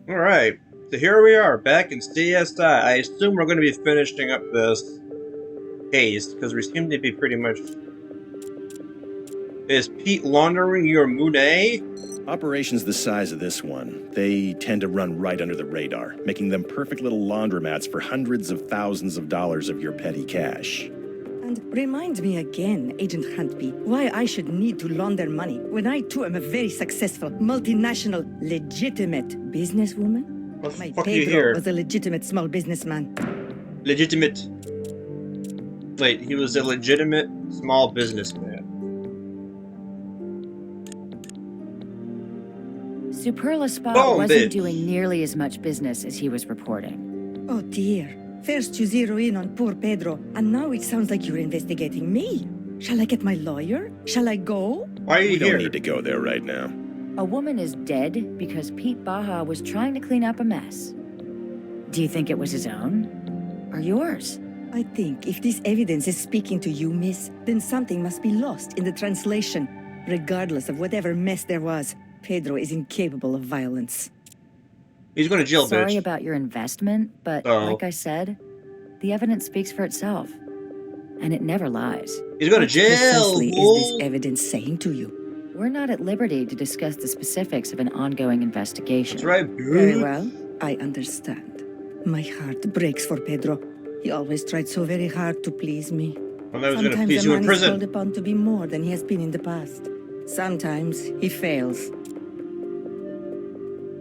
Alright, so here we are, back in CSI. I assume we're going to be finishing up this case, because we seem to be pretty much... Is Pete laundering your Monet? Operations the size of this one, they tend to run right under the radar, making them perfect little laundromats for hundreds of thousands of dollars of your petty cash. And remind me again, Agent Huntby, why I should need to launder money when I too am a very successful, multinational, legitimate businesswoman? What the My fuck are you Pedro here? was a legitimate small businessman. Legitimate... Wait, he was a legitimate small businessman. Superla Spa Boom, wasn't bitch. doing nearly as much business as he was reporting. Oh dear. First you zero in on poor Pedro, and now it sounds like you're investigating me. Shall I get my lawyer? Shall I go? Why are you We don't here? need to go there right now. A woman is dead because Pete Baja was trying to clean up a mess. Do you think it was his own? Or yours? I think if this evidence is speaking to you, miss, then something must be lost in the translation. Regardless of whatever mess there was, Pedro is incapable of violence. He's going to jail, Sorry bitch. about your investment, but Oh. like I said, the evidence speaks for itself. And it never lies. He's going to What jail, precisely is fool. this evidence saying to you? We're not at liberty to discuss the specifics of an ongoing investigation. That's right, Very bitch. well, I understand. My heart breaks for Pedro. He always tried so very hard to please me. And I was going to Sometimes please a you in man is called prison. upon to be more than he has been in the past. Sometimes he fails.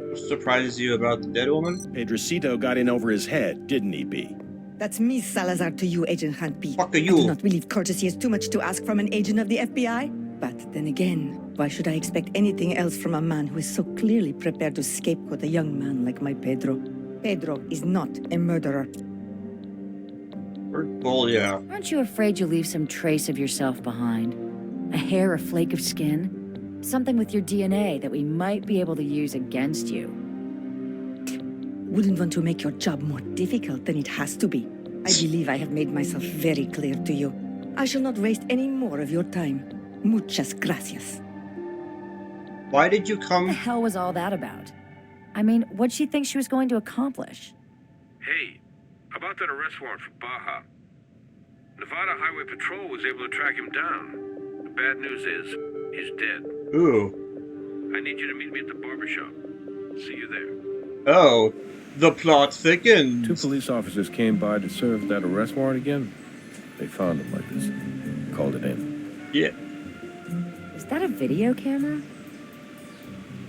What surprises you about the dead woman? Pedrocito got in over his head, didn't he, B? That's me, Salazar, to you, Agent Huntby. Fuck are I do you? not believe courtesy is too much to ask from an agent of the FBI. But then again, why should I expect anything else from a man who is so clearly prepared to scapegoat a young man like my Pedro? Pedro is not a murderer. Well, yeah. Aren't you afraid you'll leave some trace of yourself behind? A hair or flake of skin? Something with your DNA that we might be able to use against you. Wouldn't want to make your job more difficult than it has to be. I believe I have made myself very clear to you. I shall not waste any more of your time. Muchas gracias. Why did you What the come? hell was all that about? I mean, what'd she think she was going to accomplish? Hey, about that arrest warrant for Baja. Nevada Highway Patrol was able to track him down. The bad news is, he's dead. Ooh. I need you to meet me at the barbershop. See you there. Oh. The plot Two thickens. police officers came by to serve that arrest warrant again. They found him like this. Called it in. Yeah. Is that a video camera?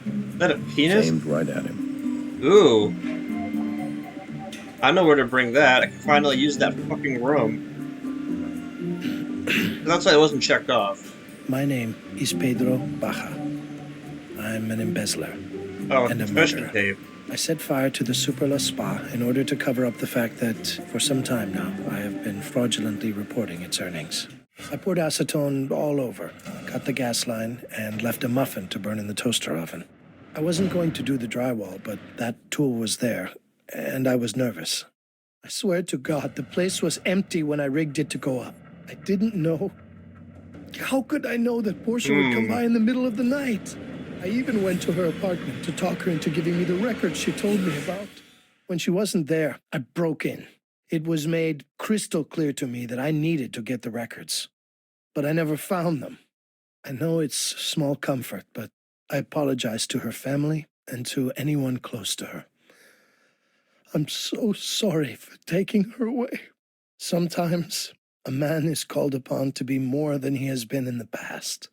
Is that a penis? Aimed right at him. Ooh. I know where to bring that. I can finally use that fucking room. That's why it wasn't checked off. My name is Pedro Baja. I'm an embezzler. Oh, And a confession murderer. tape. I set fire to the Superla Spa in order to cover up the fact that, for some time now, I have been fraudulently reporting its earnings. I poured acetone all over, cut the gas line, and left a muffin to burn in the toaster oven. I wasn't going to do the drywall, but that tool was there, and I was nervous. I swear to God, the place was empty when I rigged it to go up. I didn't know. How could I know that Portia would come by in the middle of the night? I even went to her apartment to talk her into giving me the records she told me about. When she wasn't there, I broke in. It was made crystal clear to me that I needed to get the records. But I never found them. I know it's small comfort, but I apologize to her family and to anyone close to her. I'm so sorry for taking her away. Sometimes a man is called upon to be more than he has been in the past.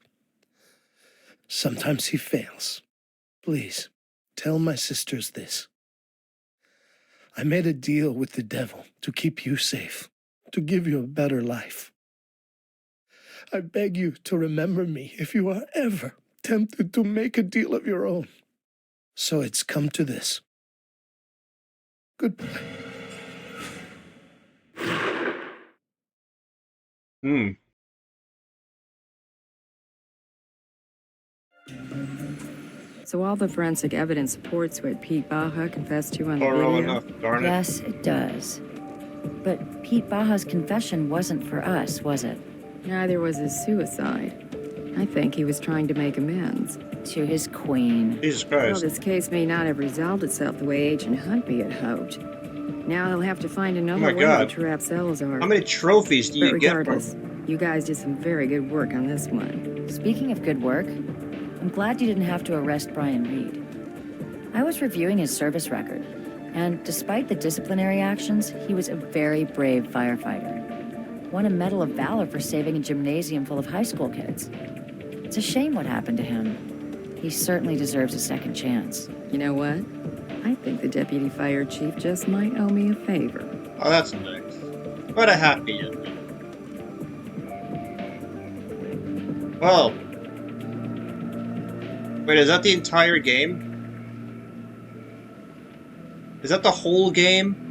Sometimes he fails. Please, tell my sisters this. I made a deal with the devil to keep you safe, to give you a better life. I beg you to remember me if you are ever tempted to make a deal of your own. So it's come to this. Goodbye. Hmm. So all the forensic evidence supports what Pete Baja confessed to on the Thorough video? enough, darn it. Yes, it does. But Pete Baja's confession wasn't for us, was it? Neither was his suicide. I think he was trying to make amends. To his queen. Jesus Well, Christ. this case may not have resolved itself the way Agent Huntby had hoped. Now he'll have to find another my way God. to trap Salazar. How many trophies do But you get regardless, from... you guys did some very good work on this one. Speaking of good work, I'm glad you didn't have to arrest Brian Reed. I was reviewing his service record, and despite the disciplinary actions, he was a very brave firefighter. Won a Medal of Valor for saving a gymnasium full of high school kids. It's a shame what happened to him. He certainly deserves a second chance. You know what? I think the deputy fire chief just might owe me a favor. Oh, that's nice. What a happy ending. Well... Wait, is that the entire game? Is that the whole game?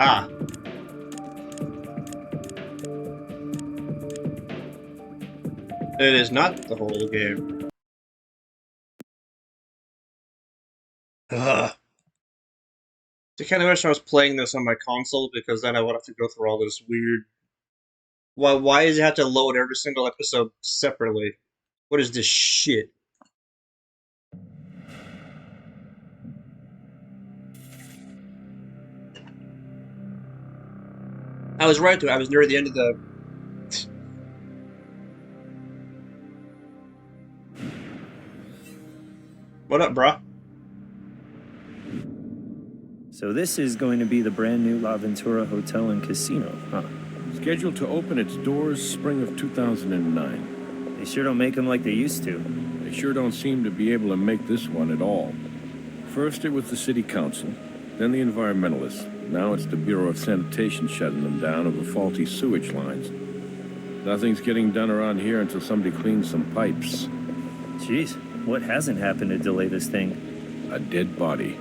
Ah. It is not the whole game. Ugh. I kind of wish I was playing this on my console, because then I would have to go through all this weird... Why does it have to load every single episode separately? What is this shit? I was right, though. I was near the end of the... What up, brah? So this is going to be the brand new La Ventura Hotel and Casino, huh? Scheduled to open its doors spring of 2009. They sure don't make them like they used to. They sure don't seem to be able to make this one at all. First it was the city council, then the environmentalists. Now it's the Bureau of Sanitation shutting them down over faulty sewage lines. Nothing's getting done around here until somebody cleans some pipes. Jeez, what hasn't happened to delay this thing? A dead body.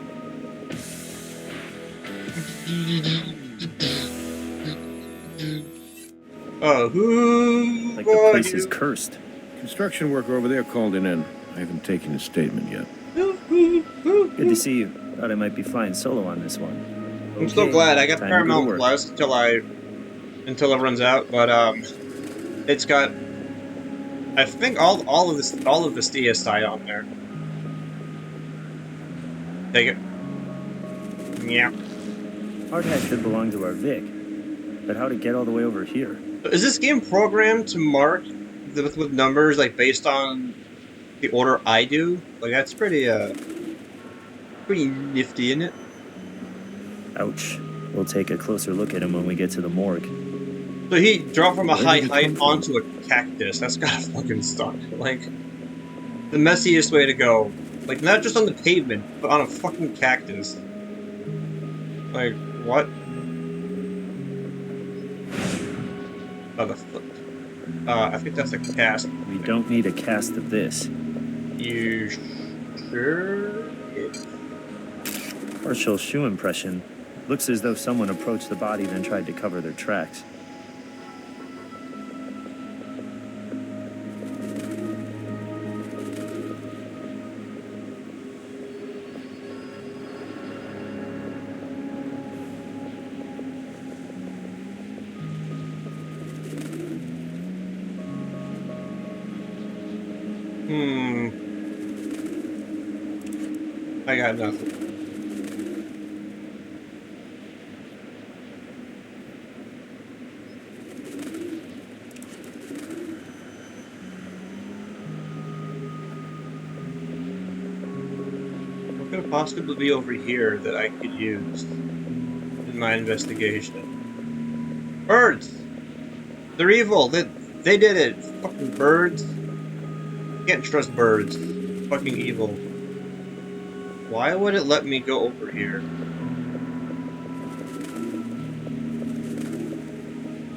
Oh, who? Like the place is cursed. Construction worker over there called in. I haven't taken his statement yet. Good to see you. Thought I might be flying solo on this one. I'm so glad I got time to go to Paramount work. Plus until it runs out, but it's got, I think, all of this CSI on there. Take it. Yeah. Hard hat should belong to our Vic, but how to get all the way over here? Is this game programmed to mark with numbers like based on the order I do? Like that's pretty nifty, isn't it? Ouch. We'll take a closer look at him when we get to the morgue. So he dropped from a Where high did he height come from? onto a cactus. That's gotta fucking suck. Like the messiest way to go. Like not just on the pavement, but on a fucking cactus. Like what? Oh, the fuck. I think that's a cast. We don't need a cast of this. You sure? Partial shoe impression. Looks as though someone approached the body then tried to cover their tracks. I got nothing. What could possibly be over here that I could use in my investigation? Birds! They're evil! They did it! Fucking birds! Can't trust birds. Fucking evil. Why would it let me go over here?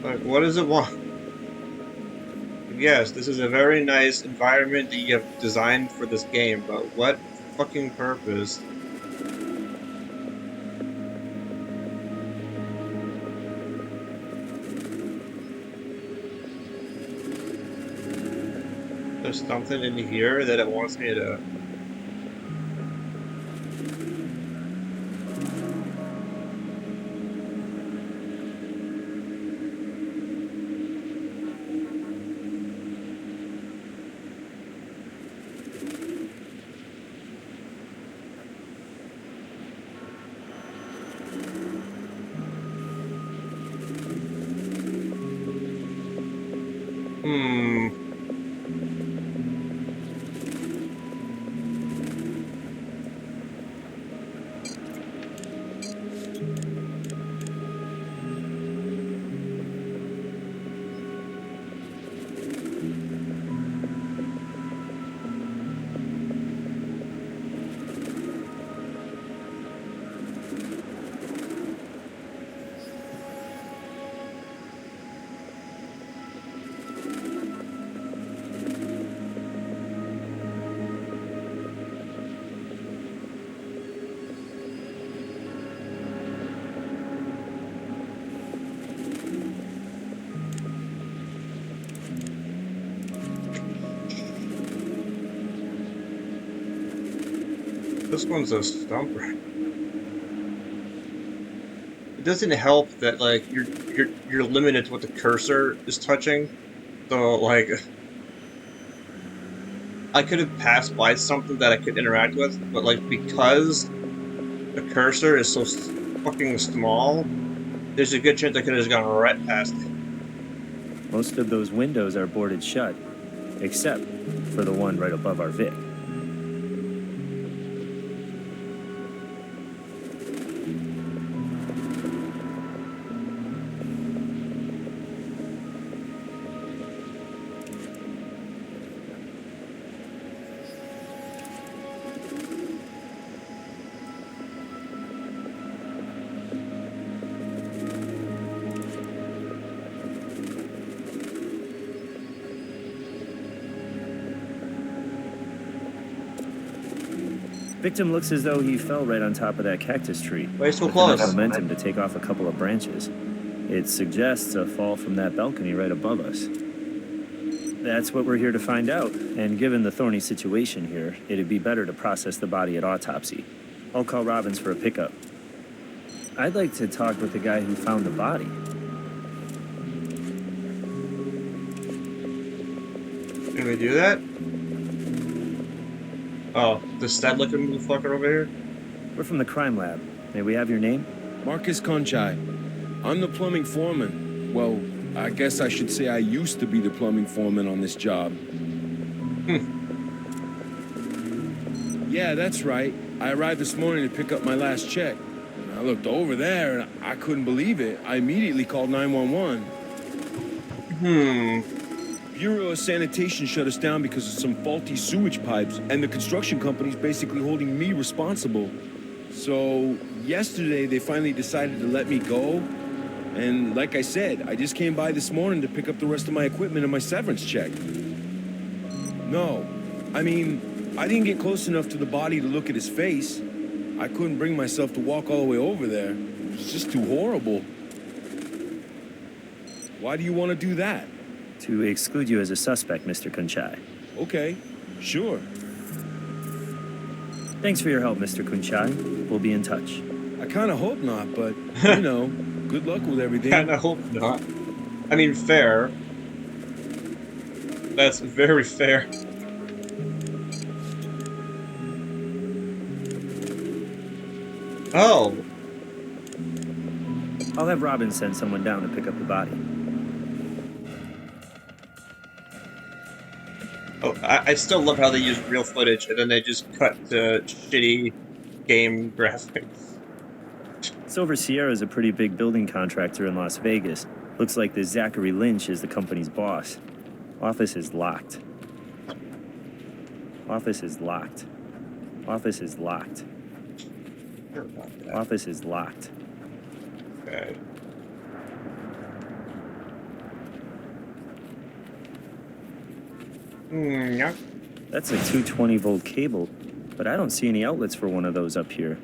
Like, what does it want? Yes, this is a very nice environment that you have designed for this game, but what fucking purpose? There's something in here that it wants me to. Hmm. This one's a stumper. It doesn't help that like you're limited to what the cursor is touching. So like I could have passed by something that I could interact with, but like because the cursor is so fucking small, there's a good chance I could have just gone right past it. Most of those windows are boarded shut, except for the one right above our Vic. Victim looks as though he fell right on top of that cactus tree. Why are you so with enough close? momentum to take off a couple of branches. It suggests a fall from that balcony right above us. That's what we're here to find out, and given the thorny situation here, it'd be better to process the body at autopsy. I'll call Robbins for a pickup. I'd like to talk with the guy who found the body. Can we do that? Oh, the stud looking motherfucker over here? We're from the crime lab. May we have your name? Marcus Conchai. I'm the plumbing foreman. Well, I guess I should say I used to be the plumbing foreman on this job. Yeah, that's right. I arrived this morning to pick up my last check. I looked over there and I couldn't believe it. I immediately called 911. Bureau of Sanitation shut us down because of some faulty sewage pipes, and the construction company's basically holding me responsible. So, yesterday they finally decided to let me go. And like I said, I just came by this morning to pick up the rest of my equipment and my severance check. No, I mean, I didn't get close enough to the body to look at his face. I couldn't bring myself to walk all the way over there. It was just too horrible. Why do you want to do that? To exclude you as a suspect, Mr. Kunchai. Okay, sure. Thanks for your help, Mr. Kunchai. We'll be in touch. I kind of hope not, but, you know, good luck with everything. Kinda hope not. I mean, fair. That's very fair. Oh. I'll have Robbins send someone down to pick up the body. Oh, I still love how they use real footage and then they just cut to shitty game graphics. Silver Sierra is a pretty big building contractor in Las Vegas. Looks like this Zachary Lynch is the company's boss. Office is locked. Office is locked. Office is locked. Sure about that. Office is locked. Okay. Yeah. That's a 220 volt cable, but I don't see any outlets for one of those up here.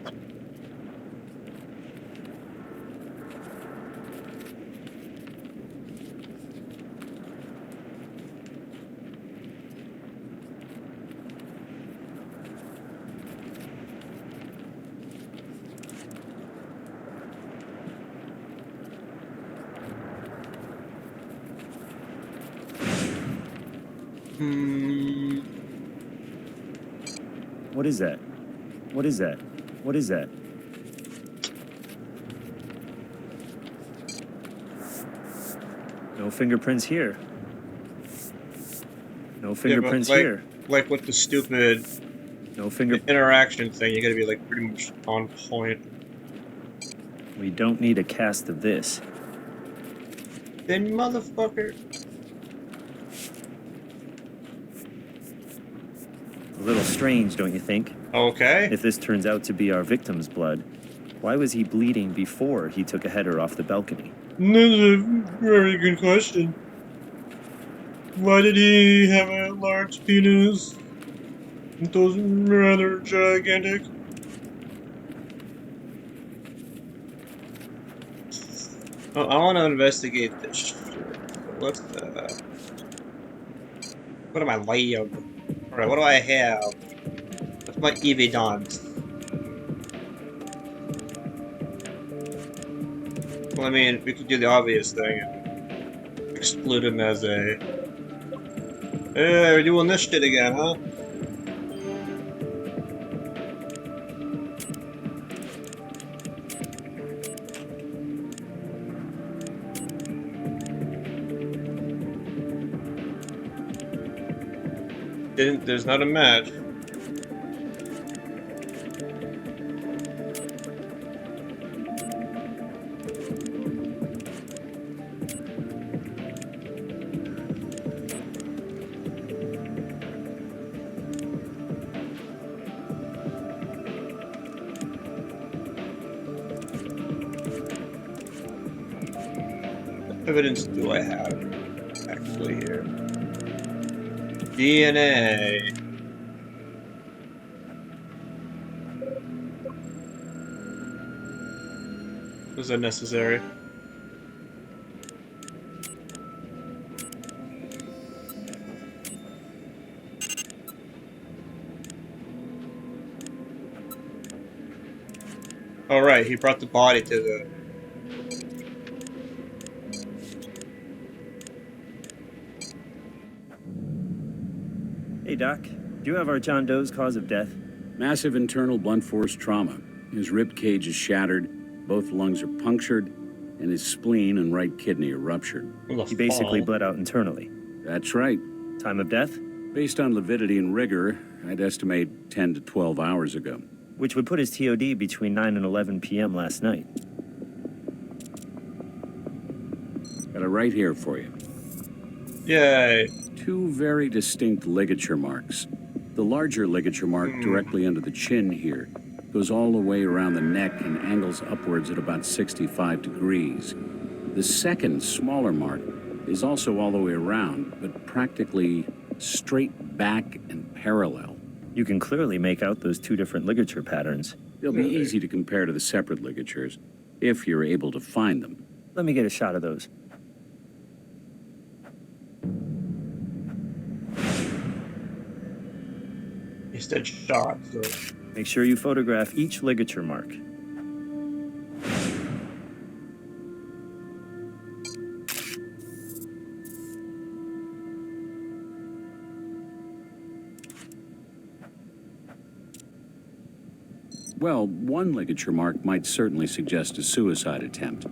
Hmm. What is that? What is that? What is that? No fingerprints here. No Yeah, fingerprints but here. like with the stupid No finger. interaction thing, you gotta be like pretty much on point. We don't need a cast of this. Then motherfucker. A little strange, don't you think? Okay. If this turns out to be our victim's blood, why was he bleeding before he took a header off the balcony? That's a very good question. Why did he have a large penis? It was rather gigantic. Oh, I want to investigate this shit. What's the... What am I lab? Alright, what do I have? What's my evidence? Well, I mean, we could do the obvious thing and exclude him as a... Hey, we're doing this shit again, huh? There's not a match. What evidence do I have actually here? DNA. Was that necessary? All right, he brought the body to the... Hey, Doc. Do you have our John Doe's cause of death? Massive internal blunt force trauma. His rib cage is shattered, both lungs are punctured, and his spleen and right kidney are ruptured. He basically bled out internally. That's right. Time of death? Based on lividity and rigor, I'd estimate 10 to 12 hours ago. Which would put his TOD between 9 and 11 p.m. last night. Got it right here for you. Yay. Two very distinct ligature marks. The larger ligature mark directly under the chin here goes all the way around the neck and angles upwards at about 65 degrees. The second, smaller mark is also all the way around, but practically straight back and parallel. You can clearly make out those two different ligature patterns. They'll be easy to compare to the separate ligatures, if you're able to find them. Let me get a shot of those. He said shot, so... Make sure you photograph each ligature mark. Well, one ligature mark might certainly suggest a suicide attempt.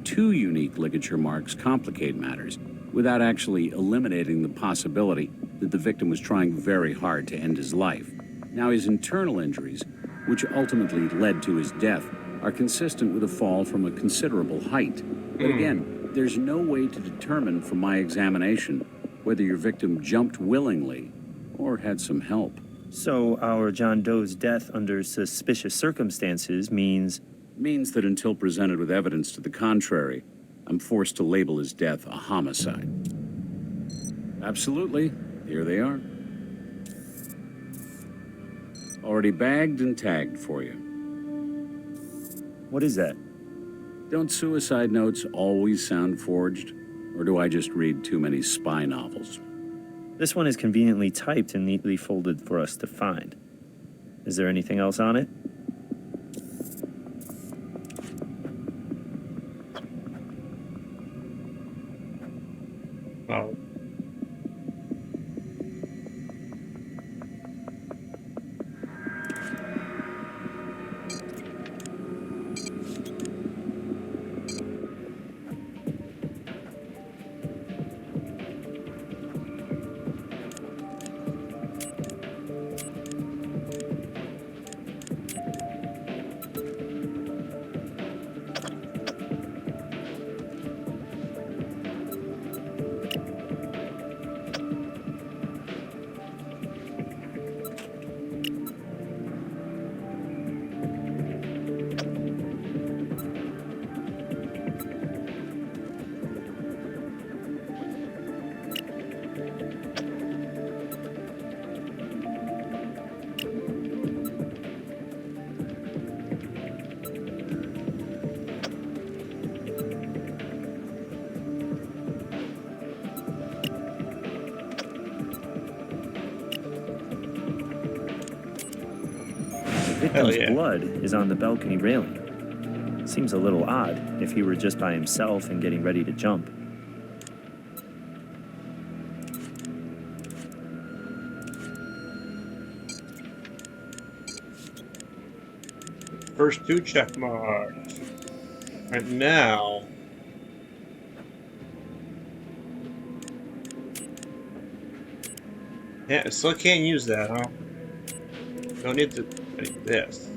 Two unique ligature marks complicate matters without actually eliminating the possibility that the victim was trying very hard to end his life. Now, his internal injuries, which ultimately led to his death, are consistent with a fall from a considerable height. But again, there's no way to determine from my examination whether your victim jumped willingly or had some help. So our John Doe's death under suspicious circumstances means Means that until presented with evidence to the contrary, I'm forced to label his death a homicide. Absolutely. Here they are. Already bagged and tagged for you. What is that? Don't suicide notes always sound forged? Or do I just read too many spy novels? This one is conveniently typed and neatly folded for us to find. Is there anything else on it? Oh. victim's yeah. blood is on the balcony railing. Seems a little odd if he were just by himself and getting ready to jump. First two check marks. Right now. Yeah, I still can't use that, huh? Don't need to like this.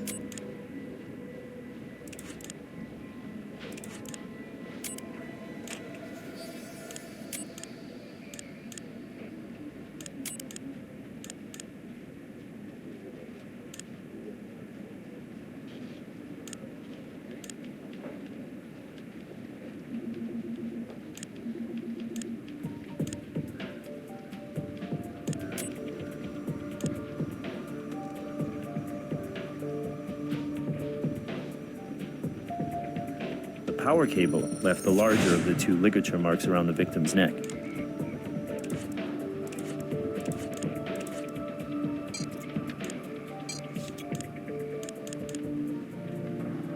The power cable left the larger of the two ligature marks around the victim's neck.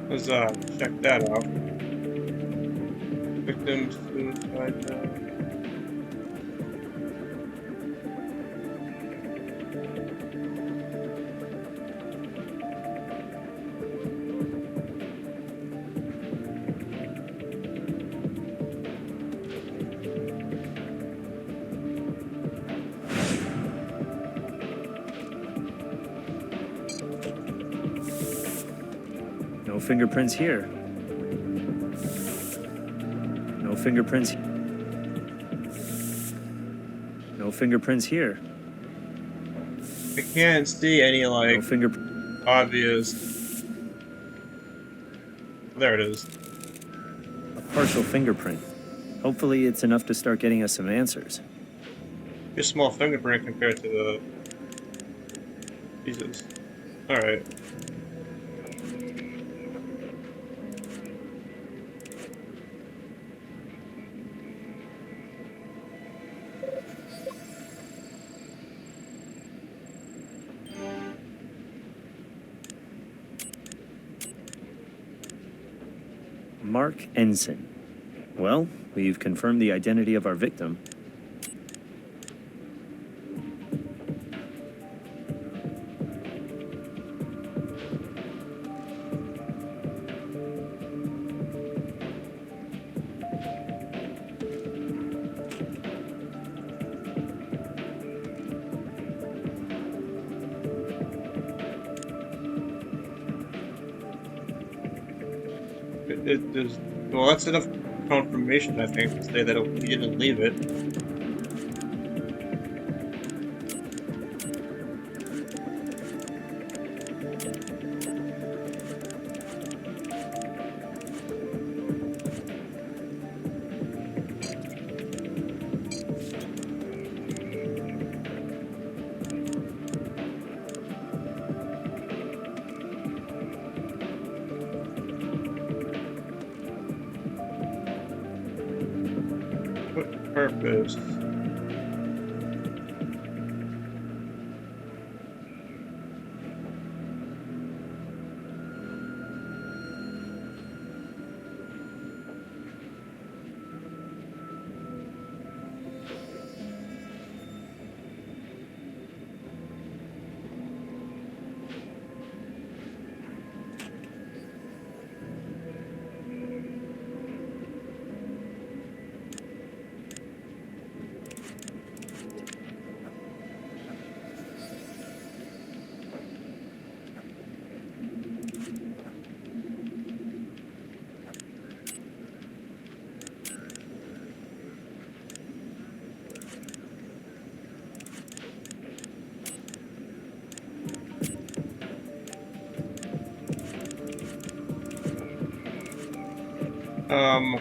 Let's check that out. Victim suicide note. No fingerprints here. No fingerprints. No fingerprints here. I can't see any No like fingerprints. obvious. There it is. A partial fingerprint. Hopefully it's enough to start getting us some answers. A small fingerprint compared to the. Jesus. All right. Mark Ensign. Well, we've confirmed the identity of our victim. There's, well, that's enough confirmation, I think, to say that he didn't leave it. What purpose? Um,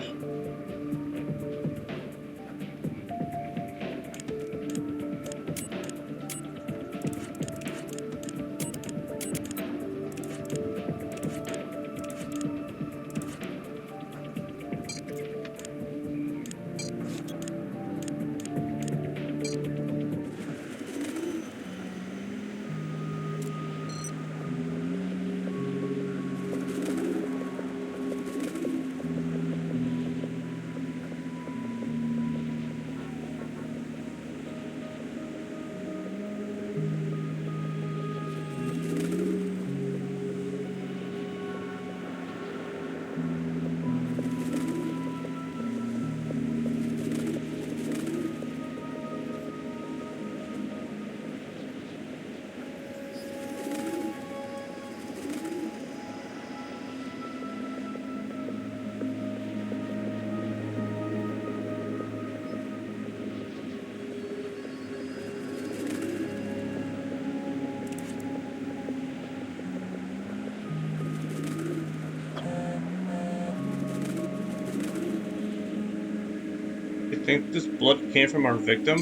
think this blood came from our victim.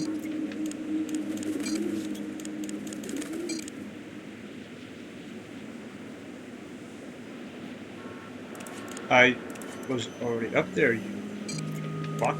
I was already up there, you fuck.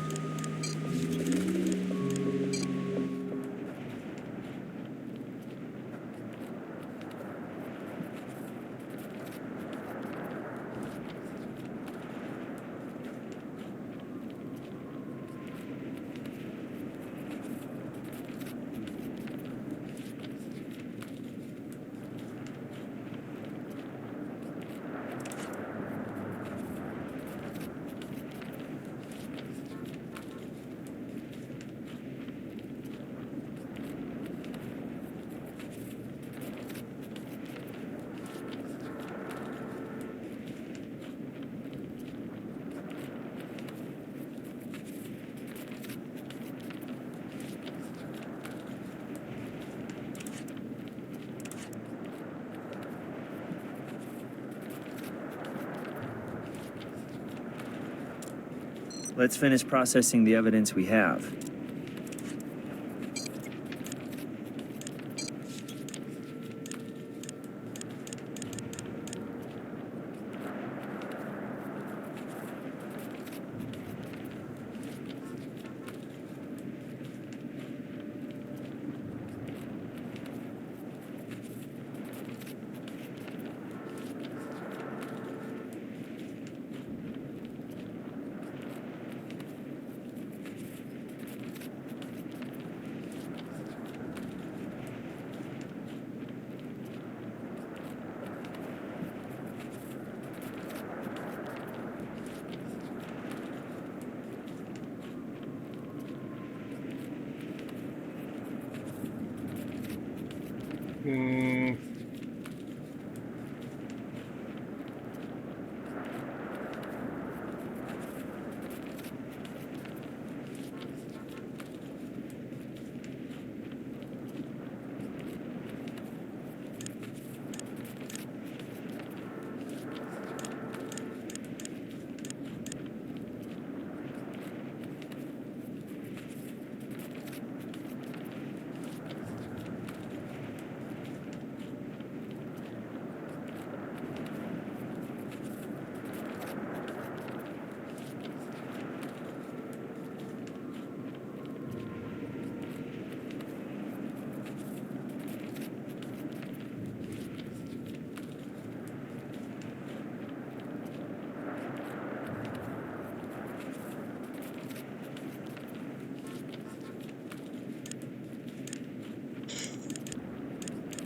Let's finish processing the evidence we have.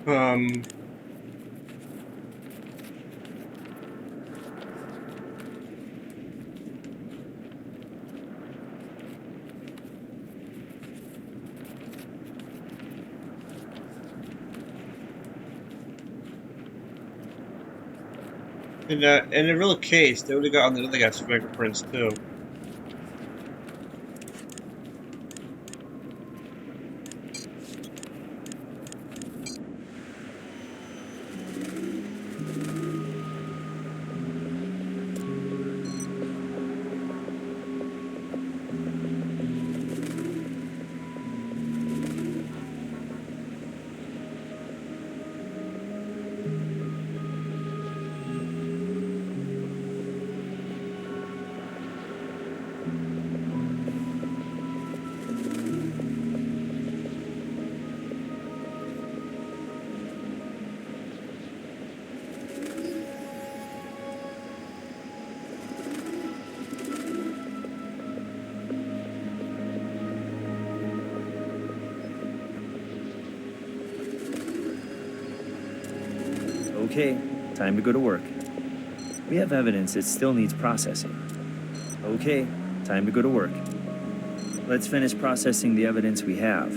Um, in a real case, they would have gotten the other guy's fingerprints too. Okay, time to go to work. We have evidence that still needs processing. Okay, time to go to work. Let's finish processing the evidence we have.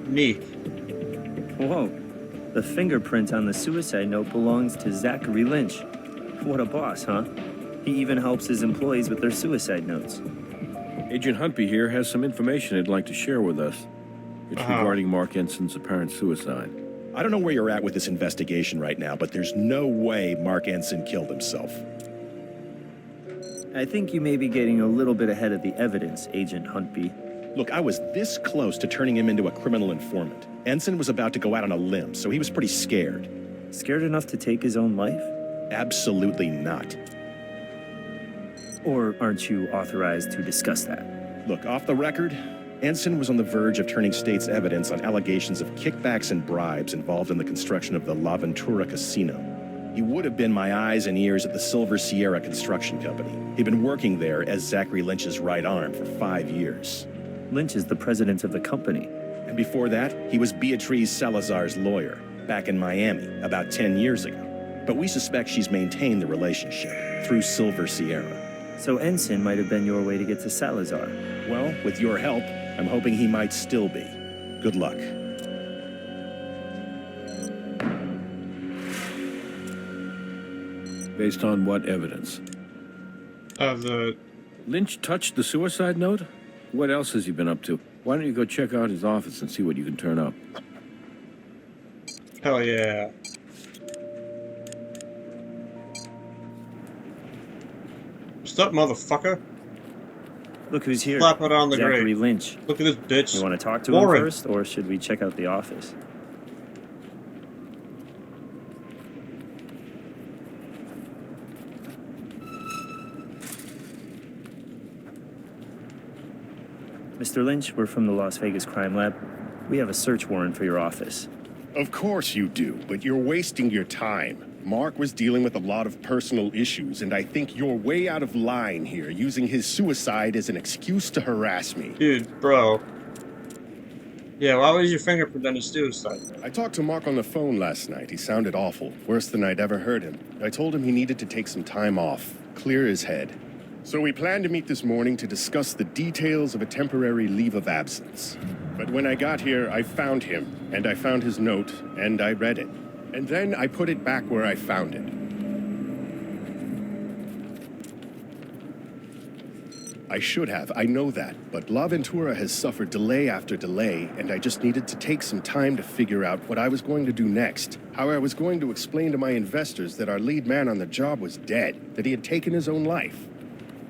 Neat. Whoa. The fingerprint on the suicide note belongs to Zachary Lynch. What a boss, huh? He even helps his employees with their suicide notes. Agent Huntby here has some information he'd like to share with us. It's regarding Mark Ensign's apparent suicide. I don't know where you're at with this investigation right now, but there's no way Mark Ensign killed himself. I think you may be getting a little bit ahead of the evidence, Agent Huntby. Look, I was this close to turning him into a criminal informant. Ensign was about to go out on a limb, so he was pretty scared. Scared enough to take his own life? Absolutely not. Or aren't you authorized to discuss that? Look, off the record, Ensign was on the verge of turning state's evidence on allegations of kickbacks and bribes involved in the construction of the La Ventura Casino. He would have been my eyes and ears at the Silver Sierra Construction Company. He'd been working there as Zachary Lynch's right arm for 5 years. Lynch is the president of the company. And before that, he was Beatriz Salazar's lawyer, back in Miami, about 10 years ago. But we suspect she's maintained the relationship through Silver Sierra. So Ensign might have been your way to get to Salazar. Well, with your help, I'm hoping he might still be. Good luck. Based on what evidence? Lynch touched the suicide note? What else has he been up to? Why don't you go check out his office and see what you can turn up? Hell yeah. What's up, motherfucker? Look who's here. Slap it on the Zachary grave. Lynch. Look at this bitch. You want to talk to Boring. him first, or should we check out the office? Mr. Lynch, we're from the Las Vegas Crime Lab. We have a search warrant for your office. Of course you do, but you're wasting your time. Mark was dealing with a lot of personal issues, and I think you're way out of line here, using his suicide as an excuse to harass me. Dude, bro. Yeah, why was your fingerprint on his suicide? I talked to Mark on the phone last night. He sounded awful, worse than I'd ever heard him. I told him he needed to take some time off, clear his head. So we planned to meet this morning to discuss the details of a temporary leave of absence. But when I got here, I found him, and I found his note, and I read it. And then I put it back where I found it. I should have, I know that, but La Ventura has suffered delay after delay, and I just needed to take some time to figure out what I was going to do next. How I was going to explain to my investors that our lead man on the job was dead, that he had taken his own life.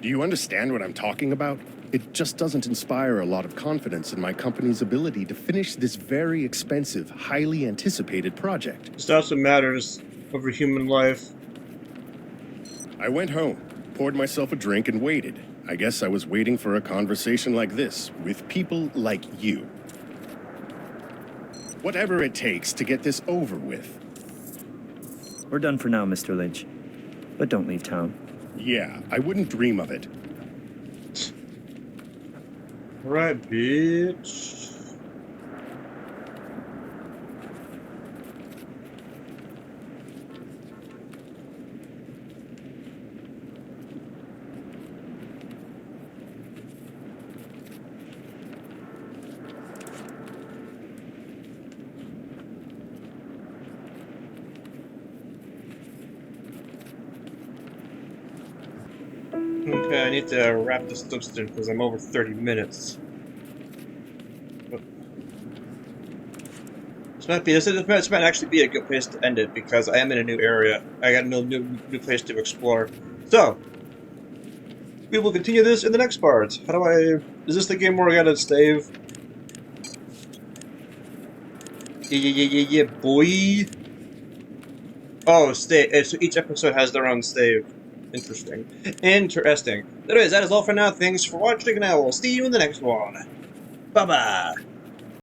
Do you understand what I'm talking about? It just doesn't inspire a lot of confidence in my company's ability to finish this very expensive, highly anticipated project. That's what matters over human life. I went home, poured myself a drink, and waited. I guess I was waiting for a conversation like this, with people like you. Whatever it takes to get this over with. We're done for now, Mr. Lynch. But don't leave town. Yeah, I wouldn't dream of it. Right, bitch. Okay, I need to wrap this up soon because I'm over 30 minutes. This might actually be a good place to end it because I am in a new area. I got a new place to explore. So, we will continue this in the next part. How do I... Is this the game where I gotta save? Yeah, boy. Oh, save. So each episode has their own save. Interesting. Anyways, that is all for now. Thanks for watching, and I will see you in the next one. Bye-bye.